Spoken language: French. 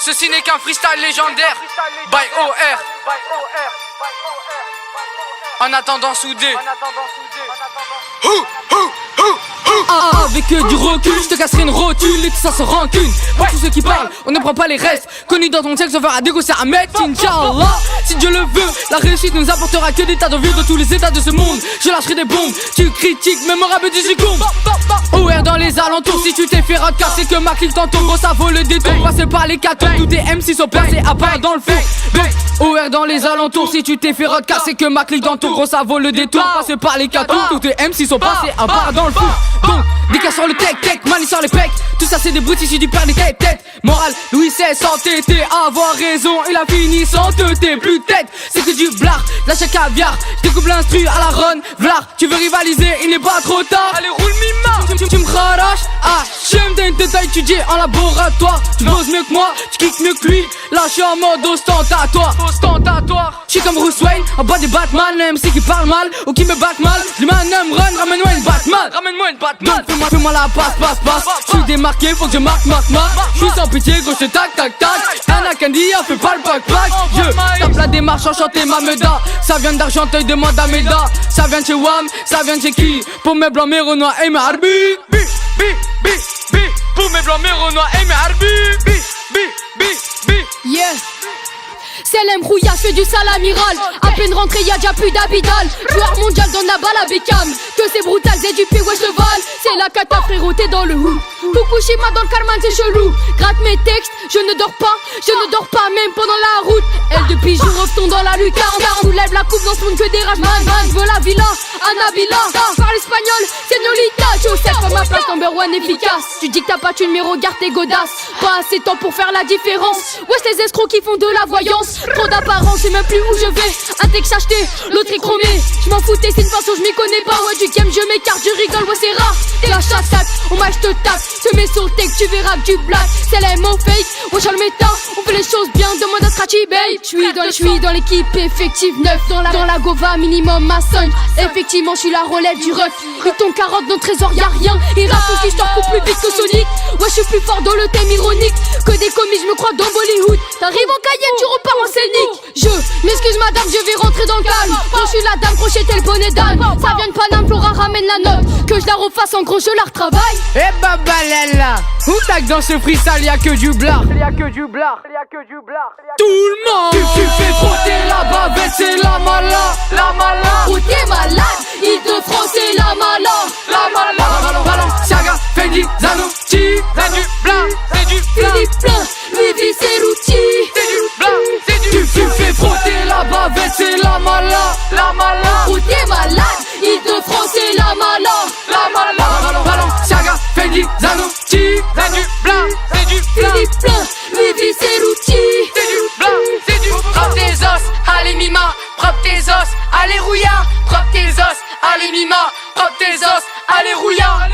Ceci n'est qu'un freestyle légendaire by OR. En attendant soudé. Avec du recul, je te casserai une rotule et tout ça se rancune. Pour tous ceux qui parlent, on ne prend pas les restes. Connu dans ton texte, on fera dégoûter à mettre, Inch'Allah. Si Dieu le veut, la réussite nous apportera que des tas de vieux de tous les états de ce monde. Je lâcherai des bombes, tu critiques, mémorable du succombe. OR dans les alentours, si tu t'es fait recasse, c'est que ma clique t'entoure, gros ça vaut le détour. Passé par les 4 tous tes MC sont placés à part dans le feu. Donc, OR dans les alentours, si tu t'es fait recasse, c'est que ma clique t'entoure, gros ça vaut le détour. Passé par les 4 tous tes MC sont passés à part dans le feu. Donc, des cas sur le tech, mani sur les pecs. Tout ça c'est des bruits si du père des têtes. Morale, Louis XVI sans tété, avoir raison, il a fini sans teuter. Plus de tête, c'est que du blard, lâche à caviar. J'découpe l'instru à la run, vlar. Tu veux rivaliser, il n'est pas trop tard. Allez roule mima. Tu me kharach, j'aime des détails étudiés en laboratoire. Tu bosses mieux que moi, tu kicks mieux que lui. Là je suis en mode ostentatoire. Je suis comme Bruce Wayne, en bas des Batman. Le MC qui parle mal, ou qui me batte mal. Je lui mets un homme run, ramène-moi une Batman. Donc fais-moi la passe. Je suis démarqué, faut que je marque. Je suis sans pitié, gauche tac. Un Akandia, fais pas le pack. Je tape la démarche, enchanté ma meda. Ça vient d'Argenteuil, demande à Meda. Ça vient de chez Wam, ça vient de chez qui? Pour mes blancs, mes renois et mes harbi. Pour mes blancs, mes renois et mes harbi. Yeah. C'est l'Mrouilla, je fais du sale amiral. À peine rentré, y'a déjà plus d'habitants. Joueur mondial dans la balle à Beckham. Que c'est brutal, c'est du pied, ouais je vole. C'est la cata frérot, t'es dans le hou. Fukushima dans le Carman, c'est chelou. Gratte mes textes, je ne dors pas même pendant la route. Elle depuis jour revenons dans la lucarne. Soulève la coupe dans ce monde que des rage man. Je veux la villa, Anabila. Parle espagnol, señorita. Joseph à ma place, number one efficace. Tu dis que t'as pas de numéro, garde tes godasses. Pas assez de temps pour faire la différence. Ouais, c'est les escrocs qui font de la voyance. Trop d'apparence, je sais même plus où je vais. Un texte acheté, l'autre est chromé. Je m'en foutais, c'est une façon, je m'y connais pas. Ouais, du game, je m'écarte, je rigole, ouais, c'est rare. T'es la chatte, on m'a je te tape. Je mets sur le tech, tu verras que du black. C'est la MO fake, ouais, je le méta. On fait les choses bien, demande à Scratchy, babe. Je suis dans l'équipe effective 9. Dans la Gova, minimum ma 5. Effectivement, je suis la relève du ref. Pris ton carotte, dans le trésor, y'a rien. Et rap aussi, je t'en coupe plus vite que Sonic. Ouais, je suis plus fort dans le thème ironique. Que des comics, je me crois dans Bollywood. T'arrives en Cayenne, tu repars en scénique. Je m'excuse madame, je vais rentrer dans le calme. Quand je suis la dame, crochetez le bonnet d'âne. Ça vient de Paname, Flora ramène la note. Que je la refasse en gros, je la retravaille. Eh babalala, où t'as que dans ce freestyle y'a que du blard. Tout le monde. Tu fais frotter la bavette, c'est la mala. Oh t'es malade, Île-de-France c'est la mala. Balenciaga, Fendi, Zanouchi. C'est du blanc, c'est du blanc. Philippe Plein, Louis V, c'est l'outil. C'est du blanc, c'est du Tu fais frotter la bavette, c'est la mala. Oh t'es malade, Île-de-France c'est la mala. Balenciaga, Fendi, Zanouchi. C'est du blanc, c'est du blanc. Philippe Plein, Louis V, c'est l'outil. C'est du blanc, c'est du propre tes os, allez mima, propre tes os, allez rouillard, propre tes os, allez mima, propre tes os, allez rouillard.